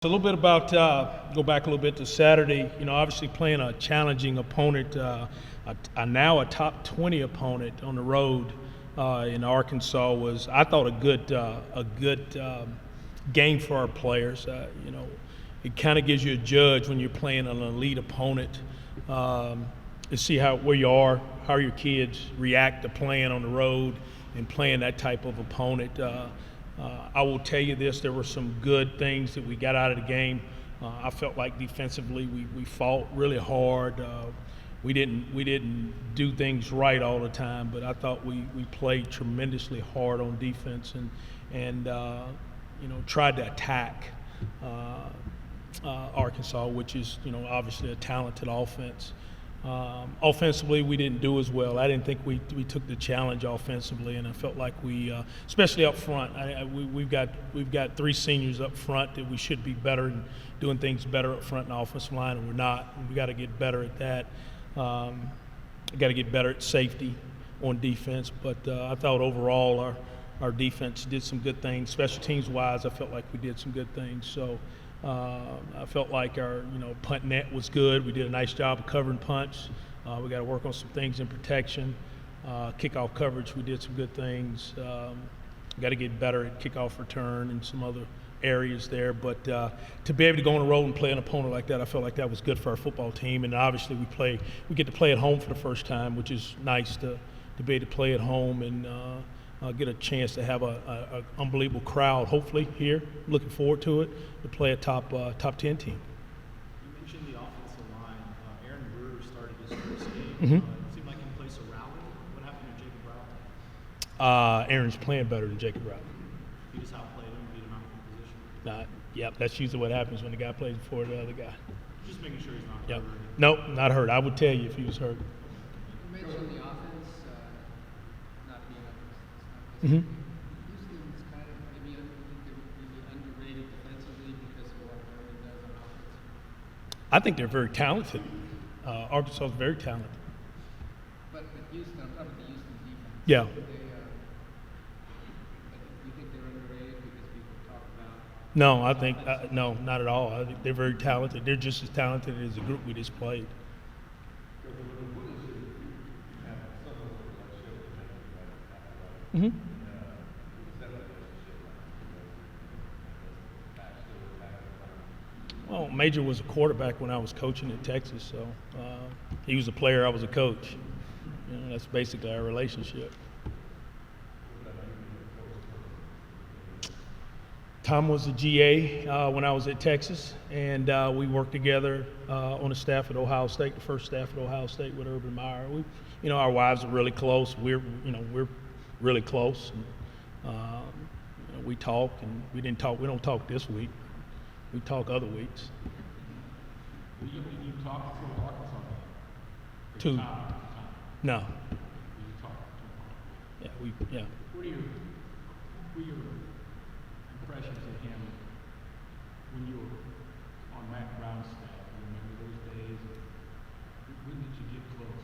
A little bit about, go back a little bit to Saturday, obviously playing a challenging opponent, now a top 20 opponent on the road in Arkansas was, I thought, a good game for our players. It kind of gives you a judge when you're playing an elite opponent to see where you are, how your kids react to playing on the road and playing that type of opponent. I will tell you this, there were some good things that we got out of the game. I felt like defensively we fought really hard. We didn't do things right all the time, but I thought we played tremendously hard on defense and tried to attack Arkansas, which is obviously a talented offense. Offensively, we didn't do as well. I didn't think we took the challenge offensively, and I felt like we, especially up front, we've got three seniors up front that we should be better and doing things better up front in the offensive line, and we're not. We got to get better at that. Got to get better at safety on defense. But I thought overall our defense did some good things. Special teams wise, I felt like we did some good things. So. I felt like our punt net was good. We did a nice job of covering punts. We got to work on some things in protection. Kickoff coverage, we did some good things. Got to get better at kickoff return and some other areas there. But to be able to go on the road and play an opponent like that, I felt like that was good for our football team. And obviously we get to play at home for the first time, which is nice to be able to play at home and get a chance to have an unbelievable crowd, hopefully, here. Looking forward to it, to play a top 10 team. You mentioned the offensive line. Aaron Brewer started his first game. Mm-hmm. It seemed like in place of Rowley. What happened to Jacob Rowley? Aaron's playing better than Jacob Rowley. You just outplayed him, beat him out in position? Yep, that's usually what happens when the guy plays before the other guy. Just making sure he's not Yep. hurt. Nope, not hurt. I would tell you if he was hurt. You mentioned the offense not being up. Mm-hmm. Houston's kind of maybe underrated defensively because of what Irvin does on offense. I think they're very talented. Arkansas is very talented. But Houston, I'm talking about the Houston defense. Yeah. You think they're underrated because people talk about? No, I think no, not at all. I think they're very talented. They're just as talented as the group we just played. Mm-hmm. Well, Major was a quarterback when I was coaching at Texas, so he was a player, I was a coach. That's basically our relationship. Tom was a GA when I was at Texas, and we worked together on the staff at Ohio State, the first staff at Ohio State with Urban Meyer. Our wives are really close. We're really close. And, we talk, and we don't talk this week. We talk other weeks. You talked to Arkansas? Two. No. You talked to him? Yeah. What are your impressions of him when you were on Matt Brown's staff? You remember those days? When did you get close?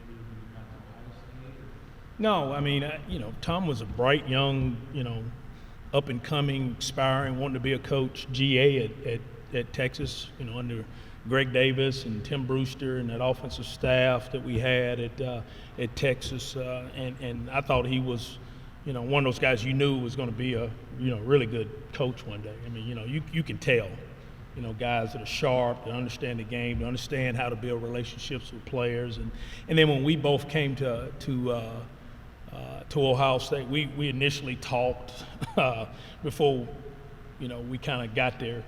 Maybe when you got to Ohio State? No, I mean, Tom was a bright, young, up and coming, aspiring, wanting to be a coach, GA at Texas, under Greg Davis and Tim Brewster and that offensive staff that we had at Texas. And I thought he was, one of those guys you knew was going to be a, really good coach one day. I mean, you can tell, guys that are sharp, that understand the game, that understand how to build relationships with players. And then when we both came to Ohio State, we initially talked before, we kind of got there,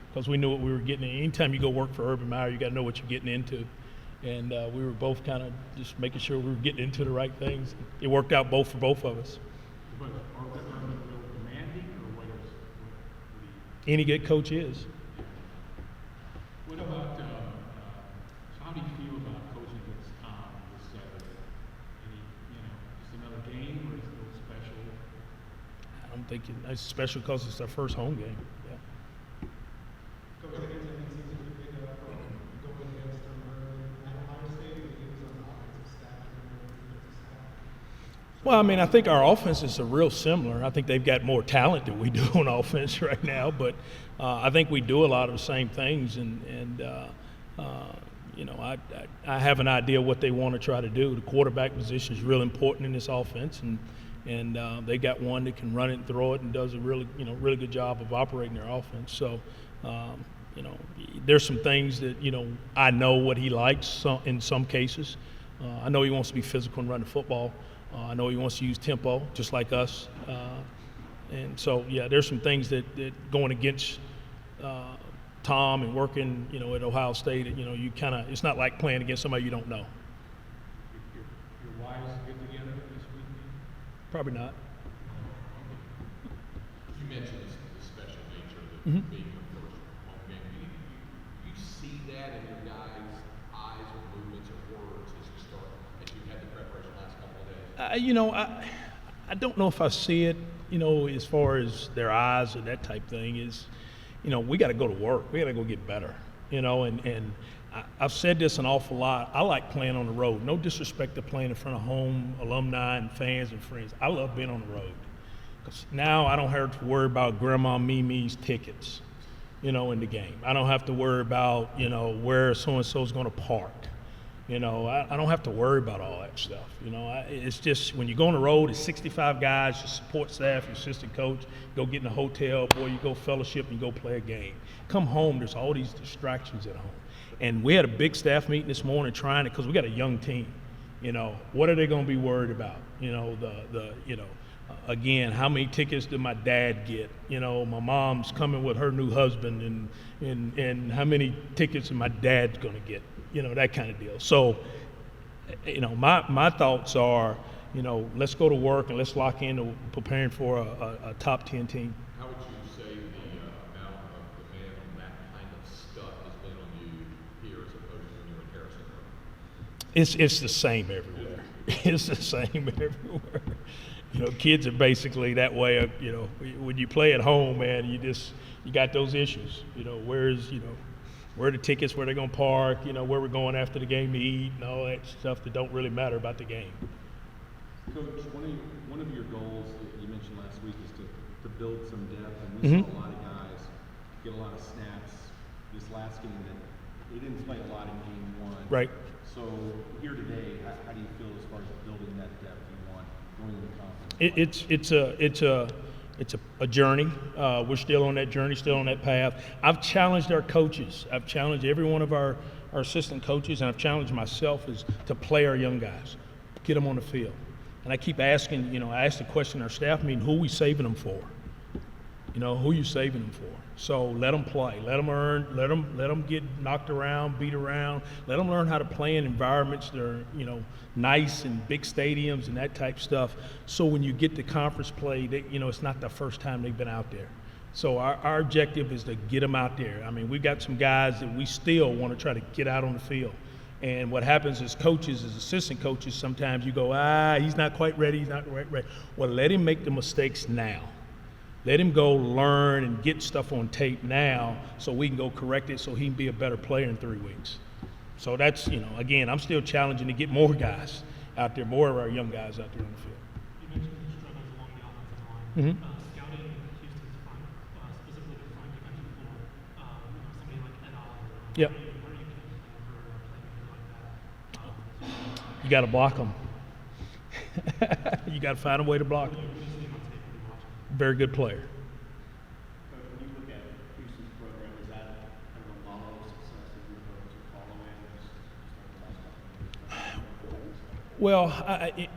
because we knew what we were getting in. Anytime you go work for Urban Meyer, you got to know what you're getting into. And we were both kind of just making sure we were getting into the right things. It worked out for both of us. But are we real demanding, or what is? Any good coach is. What about, so how do you feel about coaching against Tom this Saturday? Just another game, or is it a little special? I'm thinking it's special because it's our first home game. Yeah. Coach, I guess it seems like a big going against them early at Ohio State, but he was on the offensive staff and the defensive staff. Well, I mean, I think our offenses are real similar. I think they've got more talent than we do on offense right now, but I think we do a lot of the same things, and you know, I have an idea what they want to try to do. The quarterback position is real important in this offense, and they got one that can run it and throw it and does a really good job of operating their offense. So, you know, there's some things that, you know, I know what he likes in some cases. I know he wants to be physical and run the football. I know he wants to use tempo, just like us. And so, yeah, there's some things that going against Tom and working, you know, at Ohio State, you know, it's not like playing against somebody you don't know. Your wives get together this weekend? Probably not. You mentioned the special nature of Mhm. being your first home game. Do you see that in your guys' eyes or movements or words as you had the preparation last couple of days? You know, I don't know if I see it, you know, as far as their eyes or that type thing is, you know, we got to go to work. We got to go get better, you know, and I've said this an awful lot. I like playing on the road. No disrespect to playing in front of home alumni and fans and friends. I love being on the road because now I don't have to worry about Grandma Mimi's tickets, you know, in the game. I don't have to worry about, you know, where so-and-so is going to park. You know, I don't have to worry about all that stuff. You know, it's just when you go on the road, it's 65 guys, your support staff, your assistant coach, go get in a hotel, boy, you go fellowship and go play a game. Come home, there's all these distractions at home. And we had a big staff meeting this morning trying to, because we got a young team. You know, what are they going to be worried about? You know, again, how many tickets did my dad get? You know, my mom's coming with her new husband, and how many tickets is my dad going to get? You know, that kind of deal. So, you know, my thoughts are, you know, let's go to work and let's lock into preparing for a top 10 team. How would you say the amount of demand on that kind of stuff has been on you here as opposed to when you were in Harrisonburg? It's the same everywhere. It's the same everywhere. You know, kids are basically that way. You know, when you play at home, man, you got those issues. You know, where are the tickets, where they're going to park, you know, where we're going after the game to eat, and all that stuff that don't really matter about the game. Coach, one of your goals that you mentioned last week is to build some depth, and we Mhm. saw a lot of guys get a lot of snaps this last game that they didn't play a lot in game one. Right. So here today, how do you feel as far as building that depth you want going into conference? It's a journey. We're still on that journey, still on that path. I've challenged our coaches. I've challenged every one of our assistant coaches, and I've challenged myself is to play our young guys, get them on the field. And I keep asking, you know, I asked the question in our staff meeting, who are we saving them for? You know, who are you saving them for? So let them play, let them earn, let them get knocked around, beat around, let them learn how to play in environments that are, you know, nice and big stadiums and that type stuff. So when you get to conference play, you know, it's not the first time they've been out there. So our objective is to get them out there. I mean, we've got some guys that we still want to try to get out on the field. And what happens as coaches, as assistant coaches, sometimes you go, he's not quite ready, he's not quite ready. Well, let him make the mistakes now. Let him go learn and get stuff on tape now so we can go correct it so he can be a better player in 3 weeks. So that's, you know, again, I'm still challenging to get more guys out there, more of our young guys out there on the field. You mentioned the struggles along the offensive line. Mhm. Scouting Houston's front, specifically the front defensive floor, you know, somebody like Ed Oliver. Yep. Where are you looking for playmakers like that? You got to block them. You got to find a way to block them. Very good player. Coach, when you look at Houston's program, is that kind of a model of success that you're going to follow in? Well,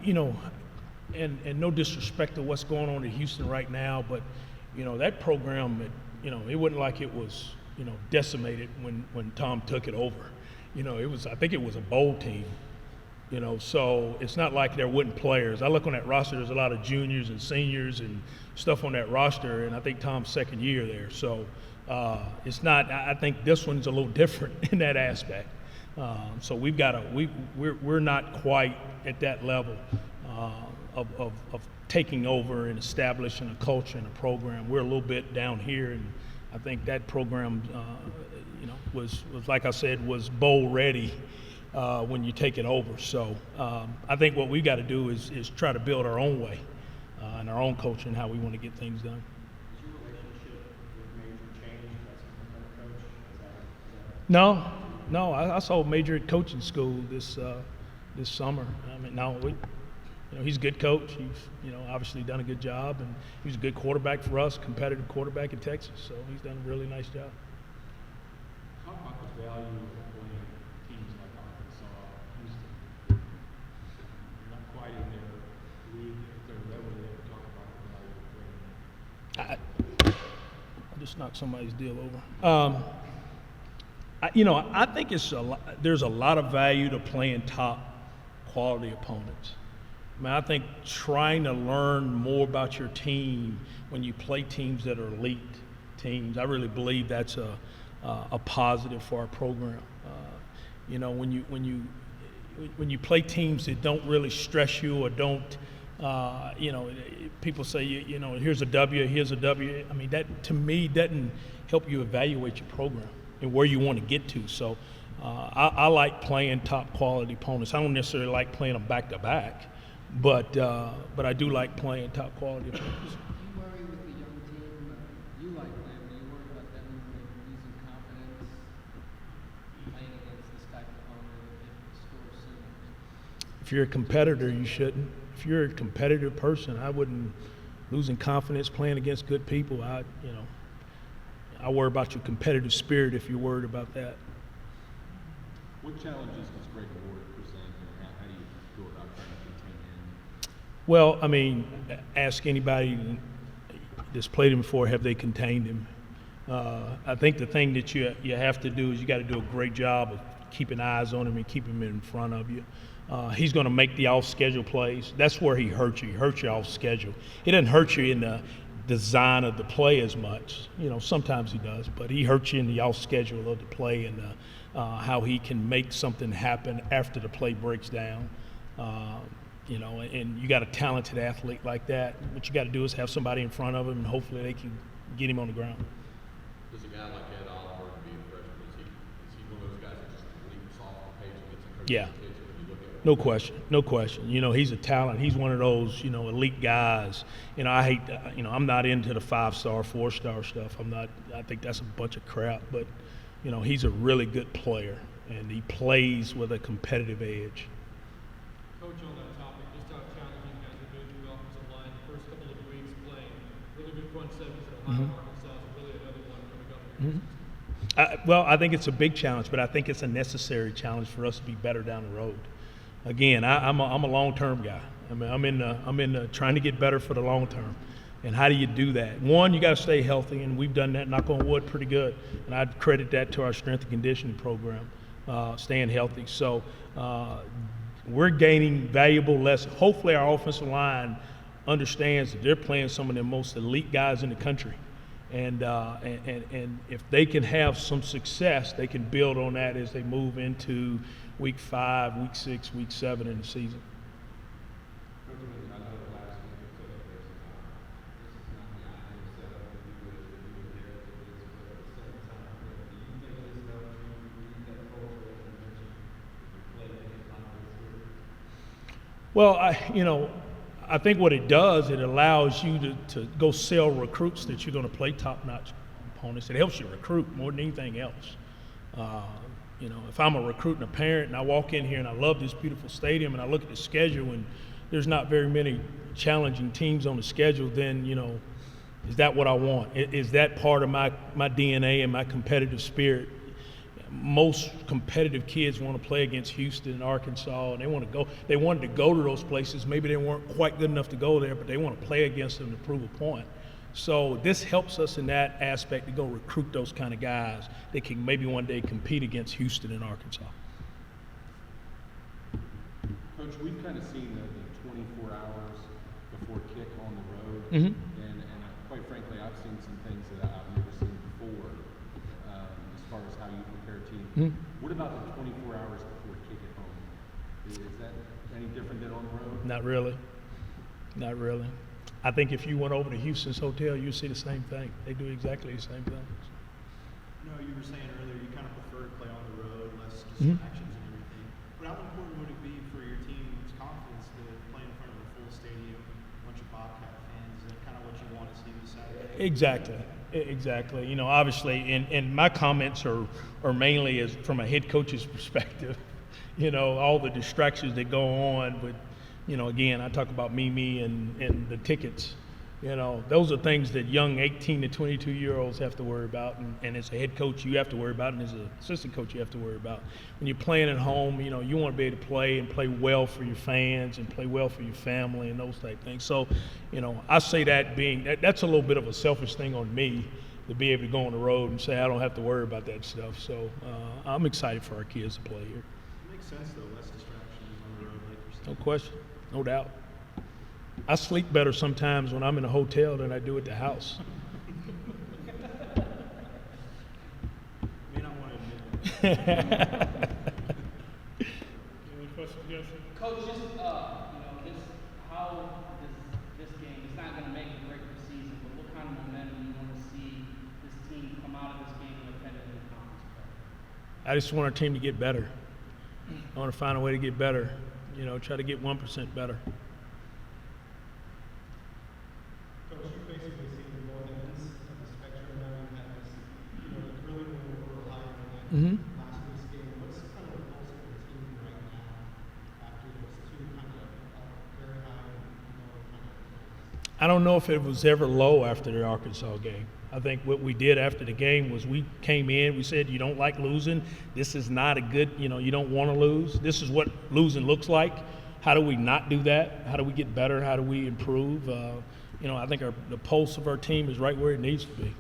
you know, and no disrespect to what's going on in Houston right now, but, you know, that program, you know, it wasn't like it was, you know, decimated when Tom took it over. You know, I think it was a bowl team. You know, so it's not like there weren't players. I look on that roster, there's a lot of juniors and seniors and stuff on that roster, and I think Tom's second year there. So it's not, I think this one's a little different in that aspect. So we've got we're not quite at that level of taking over and establishing a culture and a program. We're a little bit down here, and I think that program, you know, was like I said, was bowl ready. when you take it over. So I think what we got to do is try to build our own way and our own culture and how we want to get things done. Has your relationship with Major changed as a coach? No, I saw Major at coaching school this summer. I mean, he's a good coach. He's obviously done a good job, and he was a good quarterback for us, competitive quarterback in Texas. So he's done a really nice job. Talk about the value of playing teams like Arkansas, Houston. You're not quite in their league at their level yet. Talk about the value of playing. I just knocked somebody's deal over. I think there's a lot of value to playing top quality opponents. I mean, I think trying to learn more about your team when you play teams that are elite teams, I really believe that's a positive for our program. When you play teams that don't really stress you or don't, people say, here's a W, here's a W. I mean, that to me doesn't help you evaluate your program and where you want to get to. So I like playing top quality opponents. I don't necessarily like playing them back to back, but I do like playing top quality opponents. Do you worry with the young team? You like them. Do you worry about them losing confidence playing against this type of opponent if the score soon? If you're a competitor, you shouldn't. If you're a competitive person, I wouldn't losing confidence playing against good people. I worry about your competitive spirit if you're worried about that. What challenges does Greg Ward present, and how do you go about trying to contain him? Well, I mean, ask anybody that's played him before, have they contained him? I think the thing that you have to do is you got to do a great job of keeping eyes on him and keep him in front of you. He's going to make the off-schedule plays. That's where he hurts you. He hurts you off-schedule. He doesn't hurt you in the design of the play as much. Sometimes he does, but he hurts you in the off-schedule of the play and how he can make something happen after the play breaks down. And you got a talented athlete like that. What you got to do is have somebody in front of him, and hopefully they can get him on the ground. Does a guy like Ed Oliver being a freshman, is he one of those guys that just leaps off the page and gets encouraged? Yeah. When you look at No question. He's a talent. He's one of those, elite guys. I'm not into the 5-star, 4-star stuff. I think that's a bunch of crap, but, he's a really good player, and he plays with a competitive edge. Coach, on that topic, just how challenging you guys are doing through the offensive line. The first couple of weeks playing really good front sevens at Ohio and Arkansas is really another one coming up against. Well, I think it's a big challenge, but I think it's a necessary challenge for us to be better down the road. Again, I'm a long-term guy. I mean, I'm in trying to get better for the long term. And how do you do that? One, you got to stay healthy, and we've done that, knock on wood, pretty good. And I'd credit that to our strength and conditioning program, staying healthy. So we're gaining valuable lessons. Hopefully our offensive line understands that they're playing some of the most elite guys in the country. And if they can have some success, they can build on that as they move into week 5, week 6, week 7 in the season. Well, I think what it does, it allows you to go sell recruits that you're going to play top-notch opponents. It helps you recruit more than anything else. If I'm a recruit and a parent and I walk in here and I love this beautiful stadium and I look at the schedule and there's not very many challenging teams on the schedule, then, is that what I want? Is that part of my DNA and my competitive spirit? Most competitive kids want to play against Houston and Arkansas, and they wanted to go to those places. Maybe they weren't quite good enough to go there, but they want to play against them to prove a point. So this helps us in that aspect to go recruit those kind of guys that can maybe one day compete against Houston and Arkansas. Coach, we've kind of seen the 24 hours before kick on the road, and quite frankly, I've seen some things that I've never seen before as far as how you prepare a team. What about the 24 hours before kick at home? Is that any different than on the road? Not really. I think if you went over to Houston's hotel, you'd see the same thing. They do exactly the same thing. No, you were saying earlier you kind of prefer to play on the road, less distractions and everything. But how important would it be for your team's confidence to play in front of a full stadium, a bunch of Bobcat fans? Is that kind of what you want to see this Saturday? Exactly. Exactly. You know, obviously, and my comments are mainly as from a head coach's perspective. You know, all the distractions that go on with, you know, again, I talk about me and the tickets. You know, those are things that young 18 to 22-year-olds have to worry about, and as a head coach, you have to worry about, and as an assistant coach, you have to worry about. When you're playing at home, you know, you want to be able to play and play well for your fans and play well for your family and those type things. So, you know, I say that's a little bit of a selfish thing on me to be able to go on the road and say I don't have to worry about that stuff. So I'm excited for our kids to play here. It makes sense, though, less distractions on the road, like you're saying. No question, no doubt. I sleep better sometimes when I'm in a hotel than I do at the house. May not want to admit that. Any questions, guys? Coach, just, how does this game, it's not gonna make or break the season, but what kind of momentum you wanna see this team come out of this game with headed into the conference play? I just want our team to get better. I want to find a way to get better. You know, try to get 1% better. Coach, you basically see the both ends of the spectrum now. You had this, the really went a little higher than that last week's game. What's kind of the pulse of the team right now after those two kind of very high and low kind of? I don't know if it was ever low after the Arkansas game. I think what we did after the game was we came in, we said, you don't like losing. This is not a good, you don't want to lose. This is what losing looks like. How do we not do that? How do we get better? How do we improve? I think the pulse of our team is right where it needs to be.